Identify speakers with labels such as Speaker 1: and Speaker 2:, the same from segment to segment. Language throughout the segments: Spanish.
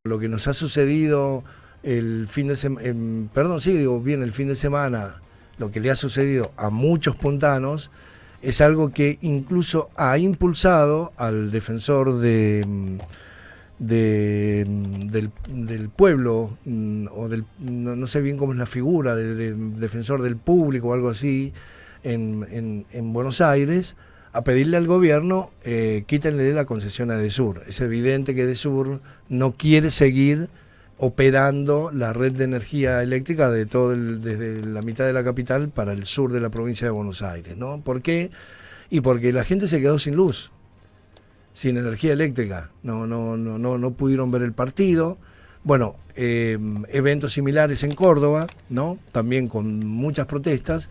Speaker 1: lo que nos ha sucedido el fin de semana, el fin de semana, lo que le ha sucedido a muchos puntanos, es algo que incluso ha impulsado al defensor del pueblo, o no sé bien cómo es la figura, de defensor del público o algo así, en Buenos Aires, a pedirle al gobierno, quítenle la concesión a Edesur. Es evidente que Edesur no quiere seguir operando la red de energía eléctrica desde la mitad de la capital para el sur de la provincia de Buenos Aires, ¿no? ¿Por qué? Y porque la gente se quedó sin luz, sin energía eléctrica, no pudieron ver el partido. Bueno, eventos similares en Córdoba, ¿no? También con muchas protestas.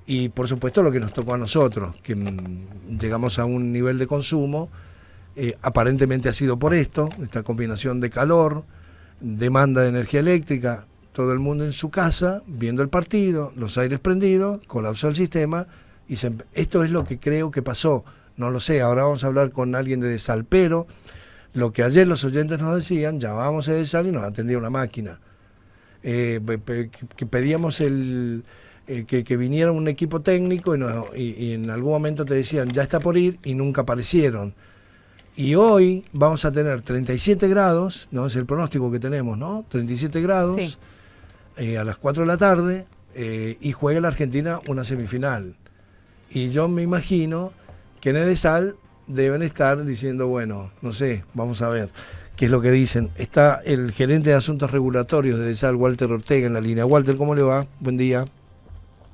Speaker 1: Y por supuesto lo que nos tocó a nosotros, que llegamos a un nivel de consumo, aparentemente ha sido por esta combinación de calor, demanda de energía eléctrica, todo el mundo en su casa, viendo el partido, los aires prendidos, colapsó el sistema, y esto es lo que creo que pasó. No lo sé, ahora vamos a hablar con alguien de Edesal, pero lo que ayer los oyentes nos decían, llamábamos a Edesal y nos atendía una máquina. Que pedíamos que viniera un equipo técnico y en algún momento te decían ya está por ir y nunca aparecieron. Y hoy vamos a tener 37 grados, ¿no? Es el pronóstico que tenemos, ¿no? 37 grados, sí. A las 4 de la tarde, y juega la Argentina una semifinal. Y yo me imagino que en Edesal deben estar diciendo, bueno, no sé, vamos a ver qué es lo que dicen. Está el gerente de Asuntos Regulatorios de Edesal, Walter Ortega, en la línea. Walter, ¿cómo le va? Buen día.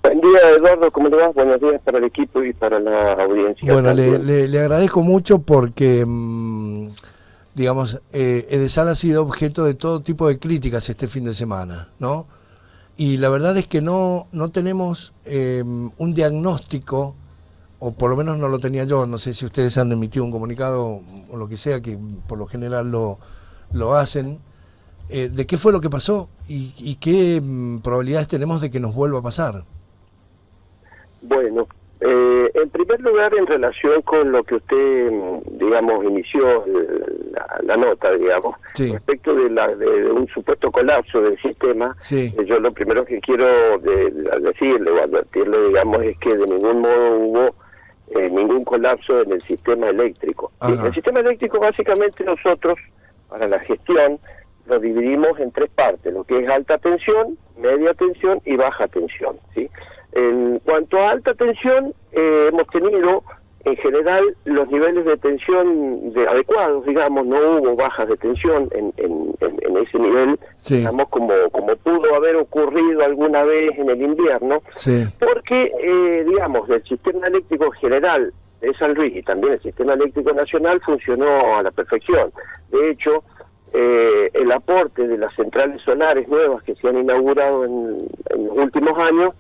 Speaker 2: Buen día, Eduardo, ¿cómo le va? Buenos días para el equipo y para la audiencia.
Speaker 1: Bueno, le agradezco mucho porque, digamos, Edesal ha sido objeto de todo tipo de críticas este fin de semana, ¿no? Y la verdad es que no tenemos un diagnóstico, o por lo menos no lo tenía yo, no sé si ustedes han emitido un comunicado o lo que sea, que por lo general lo hacen, de qué fue lo que pasó y qué probabilidades tenemos de que nos vuelva a pasar.
Speaker 2: Bueno, en primer lugar, en relación con lo que usted, digamos, inició la nota, digamos,
Speaker 1: sí,
Speaker 2: respecto de un supuesto colapso del sistema,
Speaker 1: sí.
Speaker 2: Yo lo primero que quiero decirle o advertirle, digamos, es que de ningún modo hubo ningún colapso en el sistema eléctrico. ¿Sí? El sistema eléctrico, básicamente, nosotros, para la gestión, lo dividimos en tres partes, lo que es alta tensión, media tensión y baja tensión, ¿sí? En cuanto a alta tensión, hemos tenido en general los niveles de tensión adecuados, digamos, no hubo bajas de tensión en ese nivel, sí, digamos, como pudo haber ocurrido alguna vez en el invierno,
Speaker 1: sí,
Speaker 2: porque, digamos, el sistema eléctrico general de San Luis y también el sistema eléctrico nacional funcionó a la perfección. De hecho, el aporte de las centrales solares nuevas que se han inaugurado en los últimos años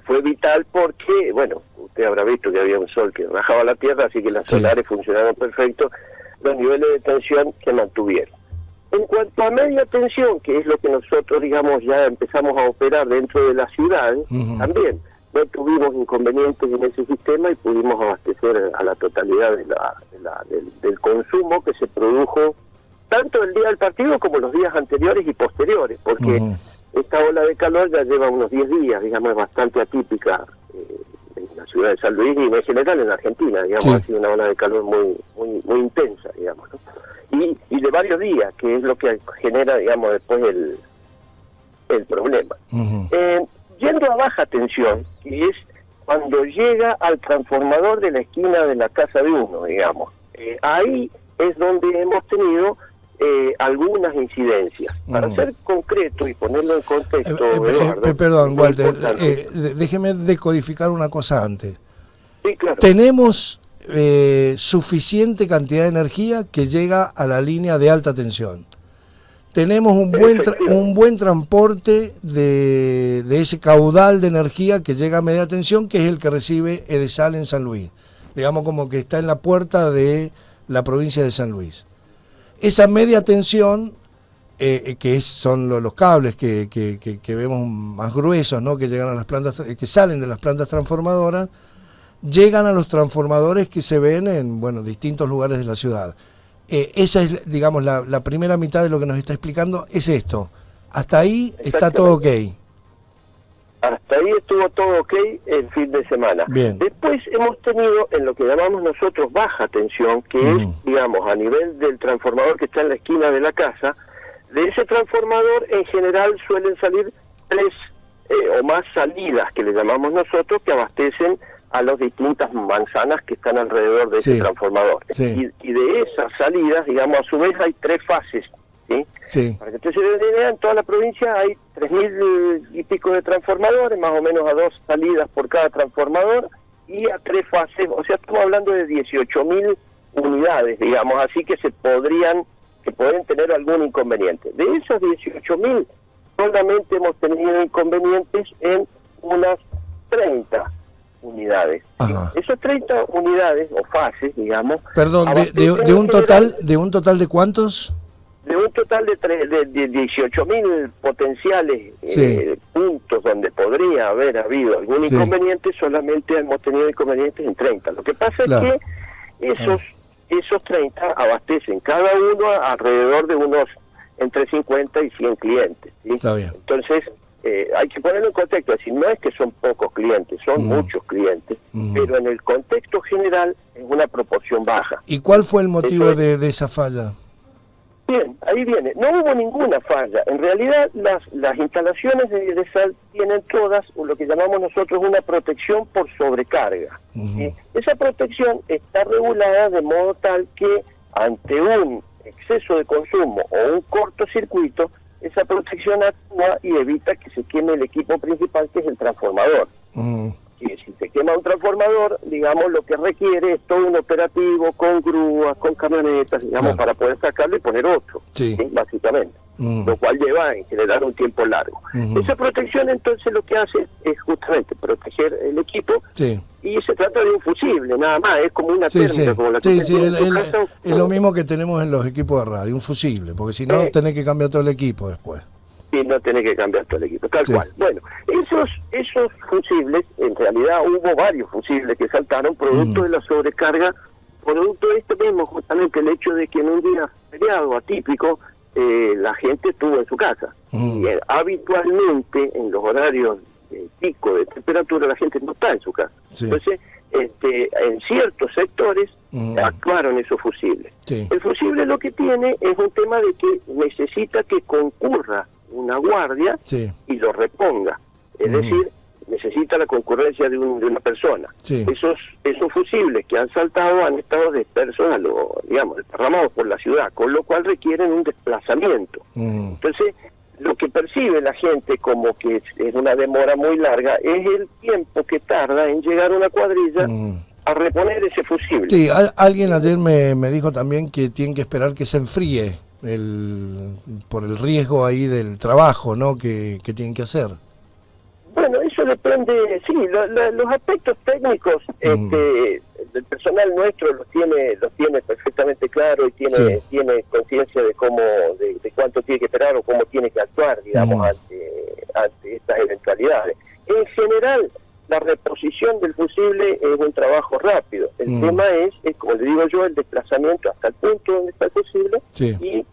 Speaker 2: fue vital porque, bueno, usted habrá visto que había un sol que rajaba la tierra, así que las solares funcionaron perfecto, los niveles de tensión se mantuvieron. En cuanto a media tensión, que es lo que nosotros, digamos, ya empezamos a operar dentro de la ciudad, también no tuvimos inconvenientes en ese sistema y pudimos abastecer a la totalidad del consumo que se produjo tanto el día del partido como los días anteriores y posteriores, porque esta ola de calor ya lleva unos 10 días, digamos, es bastante atípica en la ciudad de San Luis y en general en Argentina, digamos, ha sido una ola de calor muy intensa, digamos, ¿no? Y de varios días, que es lo que genera, digamos, después el problema. Yendo a baja tensión, que es cuando llega al transformador de la esquina de la casa de uno, digamos, ahí es donde hemos tenido algunas incidencias. Para ser concreto y ponerlo en contexto, Eduardo,
Speaker 1: perdón, Walter, déjeme decodificar una cosa antes.
Speaker 2: Sí, claro.
Speaker 1: Tenemos suficiente cantidad de energía que llega a la línea de alta tensión. Tenemos un buen transporte de ese caudal de energía que llega a media tensión, que es el que recibe Edesal en San Luis. Digamos como que está en la puerta de la provincia de San Luis. Esa media tensión, que son los cables que vemos más gruesos, ¿no? Que llegan a las plantas, que salen de las plantas transformadoras, llegan a los transformadores que se ven en distintos lugares de la ciudad. Esa es, digamos, la primera mitad de lo que nos está explicando, es esto. Hasta ahí está todo ok.
Speaker 2: Hasta ahí estuvo todo ok el fin de semana.
Speaker 1: Bien.
Speaker 2: Después hemos tenido en lo que llamamos nosotros baja tensión, que es, digamos, a nivel del transformador que está en la esquina de la casa. De ese transformador en general suelen salir 3 o más salidas, que le llamamos nosotros, que abastecen a las distintas manzanas que están alrededor de ese transformador.
Speaker 1: Sí.
Speaker 2: Y de esas salidas, digamos, a su vez hay 3 fases. ¿Sí?
Speaker 1: Sí.
Speaker 2: Para que ustedes se den una idea, en toda la provincia hay 3.000 y pico de transformadores, más o menos a 2 salidas por cada transformador y a 3 fases, o sea, estamos hablando de 18.000 unidades, digamos, así que pueden tener algún inconveniente. De esos 18.000, solamente hemos tenido inconvenientes en unas 30 unidades.
Speaker 1: Ajá.
Speaker 2: Esas 30 unidades o fases, digamos.
Speaker 1: Perdón, de un total de ¿cuántos?
Speaker 2: De un total de 18.000 potenciales puntos donde podría haber habido algún inconveniente, solamente hemos tenido inconvenientes en 30. Lo que pasa es que esos 30 abastecen cada uno alrededor de unos entre 50 y 100 clientes. ¿Sí?
Speaker 1: Está bien.
Speaker 2: Entonces, hay que ponerlo en contexto, es decir, no es que son pocos clientes, son muchos clientes, pero en el contexto general es una proporción baja.
Speaker 1: ¿Y cuál fue el motivo de esa falla?
Speaker 2: Bien, ahí viene. No hubo ninguna falla. En realidad, las instalaciones de sal tienen todas lo que llamamos nosotros una protección por sobrecarga. ¿Sí? Esa protección está regulada de modo tal que ante un exceso de consumo o un cortocircuito, esa protección actúa y evita que se queme el equipo principal, que es el transformador. Si se quema un transformador, digamos, lo que requiere es todo un operativo con grúas, con camionetas, digamos, para poder sacarlo y poner otro, ¿sí? Básicamente, lo cual lleva en general un tiempo largo. Esa protección entonces lo que hace es justamente proteger el equipo, y se trata de un fusible, nada más, es como una térmica, como la que
Speaker 1: es lo mismo que tenemos en los equipos de radio, un fusible, porque si no tenés que cambiar todo el equipo después.
Speaker 2: Y no tiene que cambiar todo el equipo, tal cual. Bueno, esos fusibles, en realidad hubo varios fusibles que saltaron, producto de la sobrecarga, producto de esto mismo, justamente el hecho de que en un día feriado atípico, la gente estuvo en su casa. Y habitualmente, en los horarios pico de temperatura, la gente no está en su casa. Entonces, en ciertos sectores actuaron esos fusibles. El fusible lo que tiene es un tema de que necesita que concurra una guardia y lo reponga. Es decir, necesita la concurrencia de una persona. Esos fusibles que han saltado han estado dispersos, digamos, desparramados por la ciudad, con lo cual requieren un desplazamiento. Entonces, lo que percibe la gente como que es una demora muy larga es el tiempo que tarda en llegar una cuadrilla a reponer ese fusible.
Speaker 1: Sí, alguien ayer me dijo también que tienen que esperar que se enfríe por el riesgo ahí del trabajo, ¿no? que tienen que hacer.
Speaker 2: Bueno, eso depende, sí, los aspectos técnicos del personal nuestro los tiene perfectamente claro y tiene conciencia de de cuánto tiene que esperar o cómo tiene que actuar, digamos, ante estas eventualidades. En general, la reposición del fusible es un trabajo rápido. El tema es, como le digo yo, el desplazamiento hasta el punto donde está el fusible y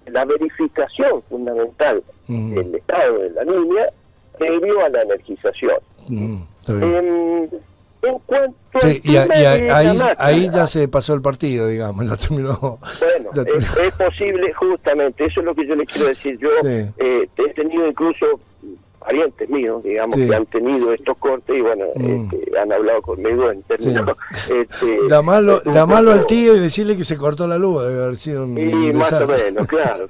Speaker 2: la verificación fundamental del estado de la línea previo a la energización. En cuanto
Speaker 1: ahí ya se pasó el partido, digamos, ya terminó.
Speaker 2: Bueno, es posible, justamente, eso es lo que yo le quiero decir. Yo he tenido incluso parientes míos, digamos, que han tenido estos cortes y bueno, han hablado conmigo en términos...
Speaker 1: Llamarlo al tío y decirle que se cortó la luz, debe haber sido un desastre.
Speaker 2: Más o menos, claro.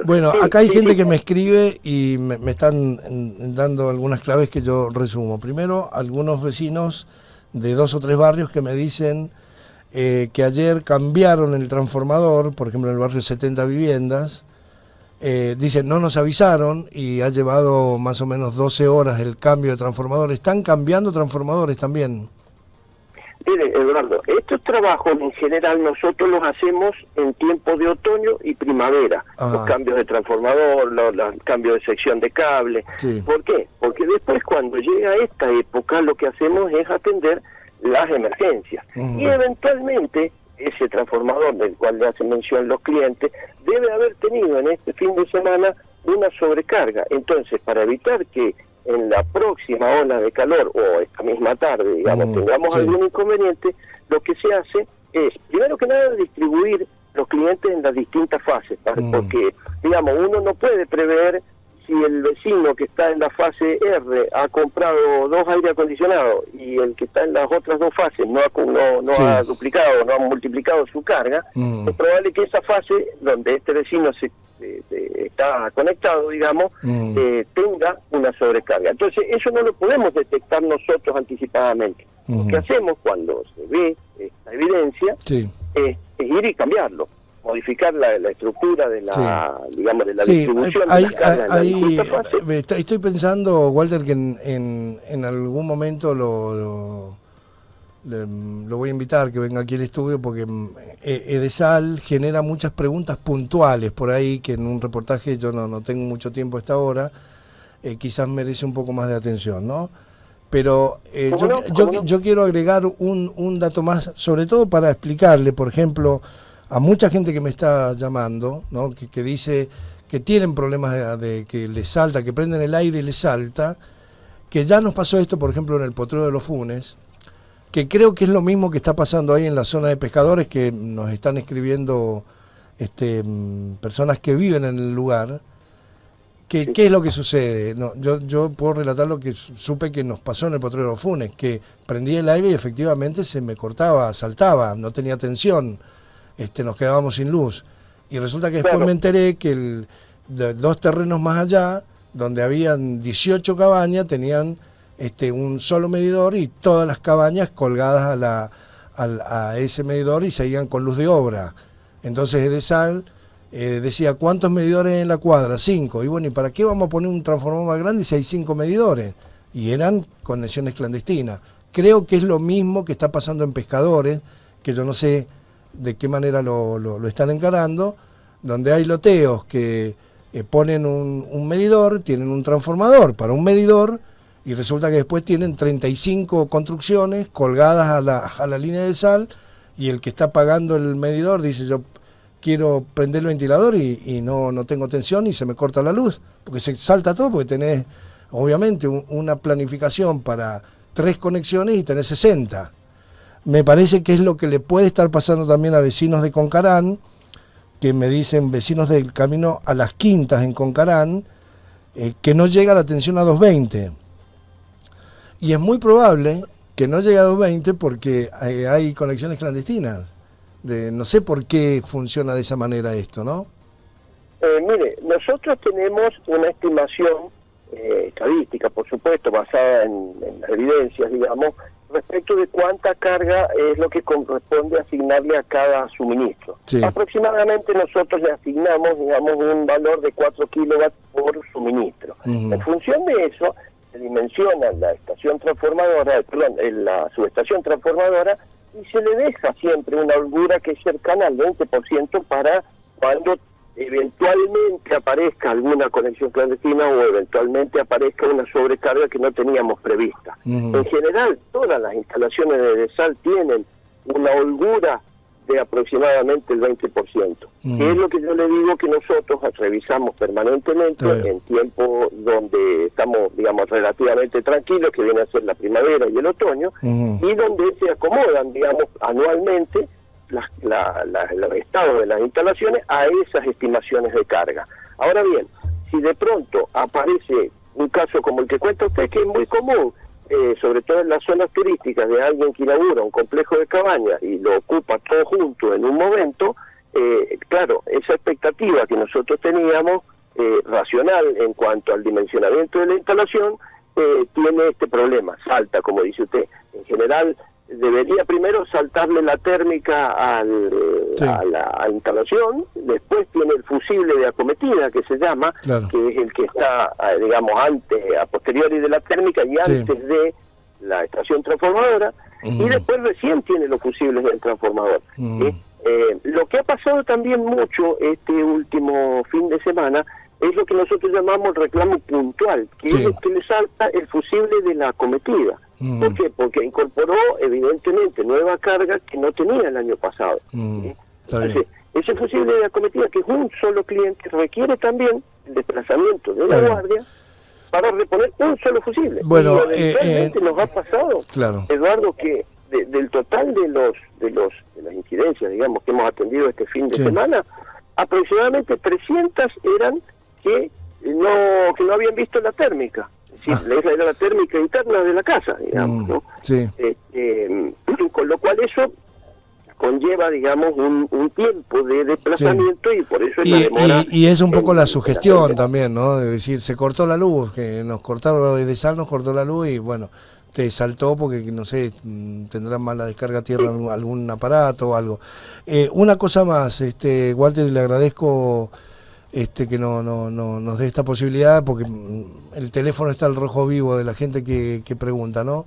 Speaker 1: Bueno, acá hay gente que me escribe y me están dando algunas claves que yo resumo. Primero, algunos vecinos de 2 o 3 barrios que me dicen que ayer cambiaron el transformador, por ejemplo en el barrio 70 Viviendas. Dicen, no nos avisaron y ha llevado más o menos 12 horas el cambio de transformador. ¿Están cambiando transformadores también?
Speaker 2: Mire, Eduardo, estos trabajos en general nosotros los hacemos en tiempo de otoño y primavera. Los cambios de transformador, los cambios de sección de cable. ¿Por qué? Porque después cuando llega esta época lo que hacemos es atender las emergencias. Y eventualmente ese transformador del cual le hacen mención los clientes debe haber tenido en este fin de semana una sobrecarga. Entonces, para evitar que en la próxima ola de calor o esta misma tarde, digamos, tengamos algún inconveniente, lo que se hace es, primero que nada, distribuir los clientes en las distintas fases, porque, digamos, uno no puede prever si el vecino que está en la fase R ha comprado 2 aire acondicionados y el que está en las otras 2 fases no ha duplicado, no ha multiplicado su carga, es probable que esa fase donde este vecino está conectado, digamos, tenga una sobrecarga. Entonces, eso no lo podemos detectar nosotros anticipadamente. Lo que hacemos cuando se ve esta evidencia es ir y cambiarlo, modificar la estructura de la, digamos, de la distribución de las cargas.
Speaker 1: Estoy pensando, Walter, que en algún momento lo voy a invitar que venga aquí al estudio, porque Edesal genera muchas preguntas puntuales por ahí que en un reportaje yo no tengo mucho tiempo a esta hora, quizás merece un poco más de atención, ¿no? Pero yo quiero agregar un dato más, sobre todo para explicarle, por ejemplo, a mucha gente que me está llamando, ¿no? que dice que tienen problemas de que les salta, que prenden el aire y les salta, que ya nos pasó esto, por ejemplo, en el Potrero de los Funes, que creo que es lo mismo que está pasando ahí en la zona de pescadores, que nos están escribiendo personas que viven en el lugar. ¿Qué es lo que sucede? No, yo puedo relatar lo que supe que nos pasó en el Potrero de los Funes, que prendí el aire y efectivamente se me cortaba, saltaba, no tenía tensión, nos quedábamos sin luz. Y resulta que después me enteré que 2 terrenos más allá, donde habían 18 cabañas, tenían un solo medidor y todas las cabañas colgadas a ese medidor y seguían con luz de obra. Entonces Edesal decía, ¿cuántos medidores en la cuadra? 5. Y bueno, ¿y para qué vamos a poner un transformador más grande si hay 5 medidores? Y eran conexiones clandestinas. Creo que es lo mismo que está pasando en pescadores, que yo no sé de qué manera lo están encarando, donde hay loteos que ponen un medidor, tienen un transformador para un medidor, y resulta que después tienen 35 construcciones colgadas a la línea de sal, y el que está pagando el medidor dice, yo quiero prender el ventilador y no tengo tensión y se me corta la luz, porque se salta todo, porque tenés obviamente una planificación para 3 conexiones y tenés 60. Me parece que es lo que le puede estar pasando también a vecinos de Concarán, que me dicen vecinos del camino a Las Quintas en Concarán, que no llega la tensión a 220. Y es muy probable que no llegue a 220 porque hay conexiones clandestinas. No sé por qué funciona de esa manera esto, ¿no?
Speaker 2: Mire, nosotros tenemos una estimación estadística, por supuesto, basada en las evidencias, digamos, respecto de cuánta carga es lo que corresponde asignarle a cada suministro. Sí. Aproximadamente nosotros le asignamos, digamos, un valor de 4 kilowatts por suministro. En función de eso, se dimensiona la estación transformadora, la subestación transformadora, y se le deja siempre una holgura que es cercana al 20% para cuando eventualmente aparezca alguna conexión clandestina o eventualmente aparezca una sobrecarga que no teníamos prevista. En general, todas las instalaciones de Edesal tienen una holgura de aproximadamente el 20%, que es lo que yo le digo que nosotros revisamos permanentemente en tiempo donde estamos, digamos, relativamente tranquilos, que viene a ser la primavera y el otoño, y donde se acomodan, digamos, anualmente el estado de las instalaciones a esas estimaciones de carga. Ahora bien, si de pronto aparece un caso como el que cuenta usted, que es muy común, sobre todo en las zonas turísticas, de alguien que inaugura un complejo de cabañas y lo ocupa todo junto en un momento, claro, esa expectativa que nosotros teníamos, racional en cuanto al dimensionamiento de la instalación, tiene este problema, salta, como dice usted. En general, debería primero saltarle la térmica a la instalación, después tiene el fusible de acometida, que se llama, que es el que está, digamos, a posteriori de la térmica y antes de la estación transformadora, y después recién tiene los fusibles del transformador. Lo que ha pasado también mucho este último fin de semana es lo que nosotros llamamos reclamo puntual, que es el que le salta el fusible de la acometida. ¿Por qué? Porque incorporó evidentemente nueva carga que no tenía el año pasado. ¿Sí? Entonces, ese fusible de acometida, que es un solo cliente, requiere también el desplazamiento de la guardia para reponer un solo fusible.
Speaker 1: Bueno,
Speaker 2: y realmente nos ha pasado,
Speaker 1: claro,
Speaker 2: Eduardo, que del total de las incidencias, digamos, que hemos atendido este fin de semana, aproximadamente 300 eran que no habían visto la térmica. Es decir, era la térmica interna de la casa, digamos, ¿no?
Speaker 1: Sí.
Speaker 2: Con lo cual eso conlleva, digamos, un tiempo de desplazamiento, y por eso es la demora.
Speaker 1: Y es un poco la sugestión también, ¿no? De decir, se cortó la luz, que nos cortaron, Edesal nos cortó la luz y bueno, te saltó porque, no sé, tendrán mala descarga a tierra algún aparato o algo. Una cosa más, Walter, le agradezco que nos dé esta posibilidad, porque el teléfono está al rojo vivo de la gente que pregunta, ¿no?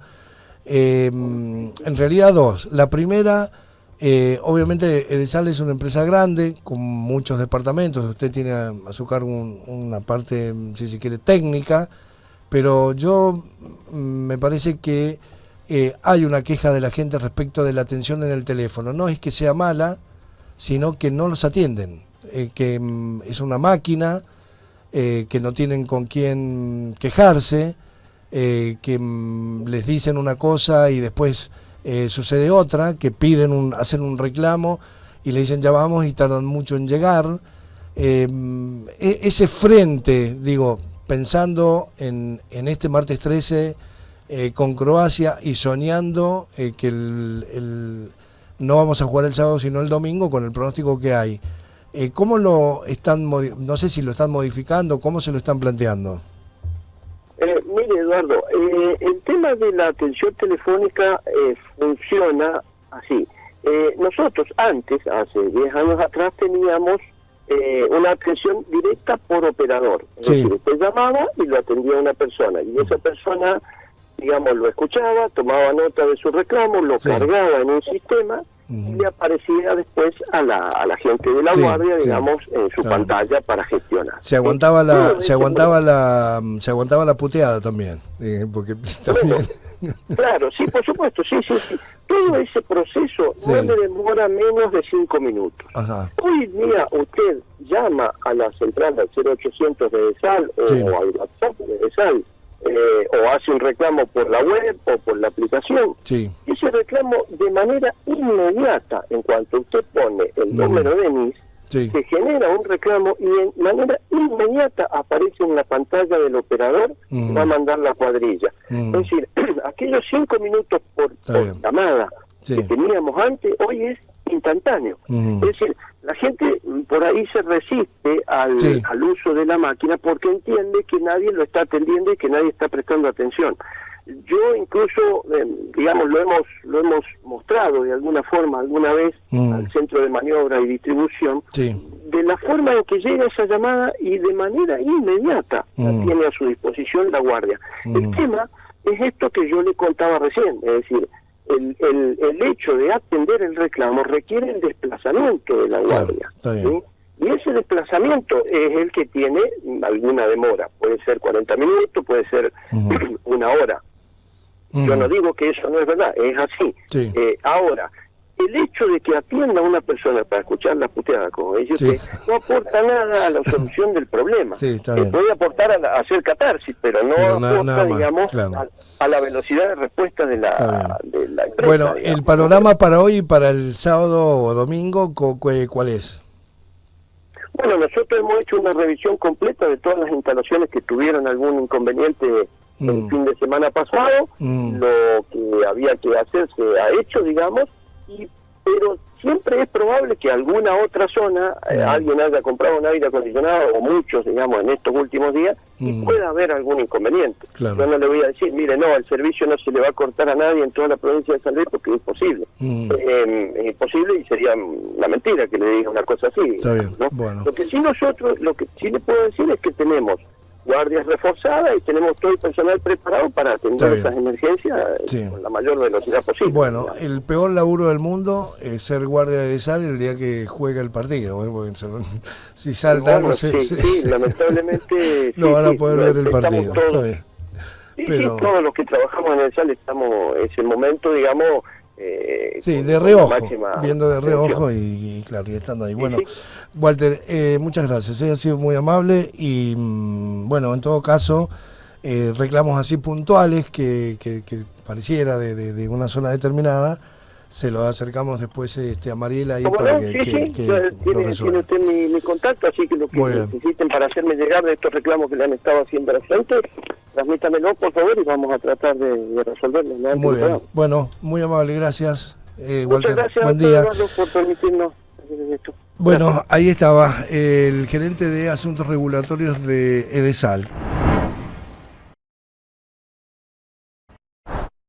Speaker 1: En realidad dos. La primera, obviamente Edesal es una empresa grande, con muchos departamentos, usted tiene a su cargo una parte, si se quiere, técnica, pero yo me parece que hay una queja de la gente respecto de la atención en el teléfono. No es que sea mala, sino que no los atienden, que es una máquina, que no tienen con quién quejarse, que les dicen una cosa y después sucede otra, que hacen un reclamo y le dicen ya vamos y tardan mucho en llegar. Ese frente, digo, pensando en este martes 13 con Croacia y soñando que no vamos a jugar el sábado sino el domingo con el pronóstico que hay. ¿Cómo lo están, no sé si lo están modificando, cómo se lo están planteando?
Speaker 2: Mire, Eduardo, el tema de la atención telefónica funciona así. Nosotros antes, hace 10 años atrás, teníamos una atención directa por operador. Es decir, usted llamaba y lo atendía una persona, y esa persona, digamos, lo escuchaba, tomaba nota de su reclamo, lo cargaba en un sistema y le aparecía después a la gente de la guardia, digamos, en su pantalla para gestionar.
Speaker 1: Se aguantaba la puteada también, porque también...
Speaker 2: Claro, sí, por supuesto, sí. Todo ese proceso no le demora menos de 5 minutos.
Speaker 1: Ajá.
Speaker 2: Hoy día usted llama a la central del 0800 de Edesal o al WhatsApp de Edesal, o hace un reclamo por la web o por la aplicación. Ese reclamo de manera inmediata, en cuanto usted pone el número de NIS, se genera un reclamo y de manera inmediata aparece en la pantalla del operador y va a mandar la cuadrilla. Es decir, aquellos 5 minutos por llamada que teníamos antes, hoy es instantáneo. Es decir, la gente por ahí se resiste al uso de la máquina porque entiende que nadie lo está atendiendo y que nadie está prestando atención. Yo incluso, digamos, lo hemos mostrado de alguna forma alguna vez al centro de maniobra y distribución, de la forma en que llega esa llamada y de manera inmediata la tiene a su disposición la guardia. El tema es esto que yo le contaba recién, es decir, el hecho de atender el reclamo requiere el desplazamiento de la guardia. ¿Sí? Y ese desplazamiento es el que tiene alguna demora. Puede ser 40 minutos, puede ser una hora. Yo no digo que eso no es verdad, es así. Ahora, el hecho de que atienda a una persona para escuchar la puteada, como dice usted, no aporta nada a la solución del problema. Puede aportar a hacer catarsis, pero no aporta, digamos, a la velocidad de respuesta de la empresa.
Speaker 1: Bueno,
Speaker 2: digamos.
Speaker 1: el panorama para hoy y para el sábado o domingo, ¿cuál es?
Speaker 2: Bueno, nosotros hemos hecho una revisión completa de todas las instalaciones que tuvieron algún inconveniente el fin de semana pasado. Lo que había que hacer se ha hecho, digamos, pero siempre es probable que alguna otra zona alguien haya comprado un aire acondicionado, o muchos, digamos, en estos últimos días, y pueda haber algún inconveniente. Yo no le voy a decir, mire, no, el servicio no se le va a cortar a nadie en toda la provincia de San Luis porque es imposible. Es imposible y sería una mentira que le diga una cosa así. ¿No?
Speaker 1: Bueno.
Speaker 2: Lo que sí le puedo decir es que tenemos guardias reforzadas y tenemos todo el personal preparado para atender esas emergencias con la mayor velocidad posible.
Speaker 1: Bueno, el peor laburo del mundo es ser guardia de Edesal el día que juega el partido, porque si salta algo
Speaker 2: lamentablemente
Speaker 1: no van a poder ver el partido. pero...
Speaker 2: Sí, todos los que trabajamos en el SAL estamos en ese momento, digamos...
Speaker 1: sí,
Speaker 2: con,
Speaker 1: de reojo, viendo de
Speaker 2: atención.
Speaker 1: reojo y claro, y estando ahí.
Speaker 2: Sí,
Speaker 1: Bueno,
Speaker 2: sí.
Speaker 1: Walter, muchas gracias, ha sido muy amable y bueno, en todo caso, reclamos así puntuales que pareciera de una zona determinada, se lo acercamos después a Mariela ahí
Speaker 2: ¿Cómo
Speaker 1: para
Speaker 2: no?
Speaker 1: que,
Speaker 2: Sí,
Speaker 1: que
Speaker 2: ya
Speaker 1: lo
Speaker 2: tiene
Speaker 1: resuelva.
Speaker 2: usted mi contacto, así que lo que
Speaker 1: Muy bien.
Speaker 2: necesiten para hacerme llegar de estos reclamos que le han estado haciendo a la gente, transmítamelo por favor y vamos a tratar de resolverlo. ¿No?
Speaker 1: Muy bien, bueno, muy amable, gracias.
Speaker 2: Muchas
Speaker 1: Walter,
Speaker 2: gracias,
Speaker 1: buen
Speaker 2: doctor
Speaker 1: día.
Speaker 2: Eduardo, por permitirnos hacer esto.
Speaker 1: Bueno, ahí estaba el gerente de Asuntos Regulatorios de EDESAL.